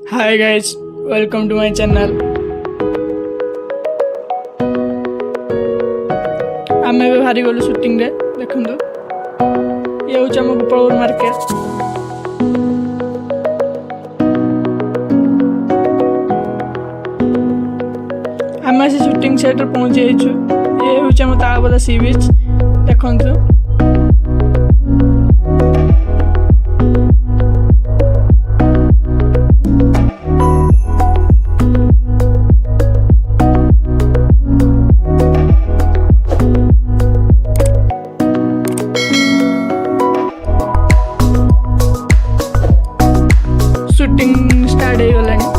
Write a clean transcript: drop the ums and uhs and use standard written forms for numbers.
Hi guys, welcome to my channel. आम ए बाहरी गलु shooting रे देखंदु ये हूँ आम गोपालपुर मार्केट। आम आसी शूटिंग सेट पहुंची जाइछु। ये हूँ आम talapada सी बीच देखंतु। शूटिंग स्टार्ट हो गलानी।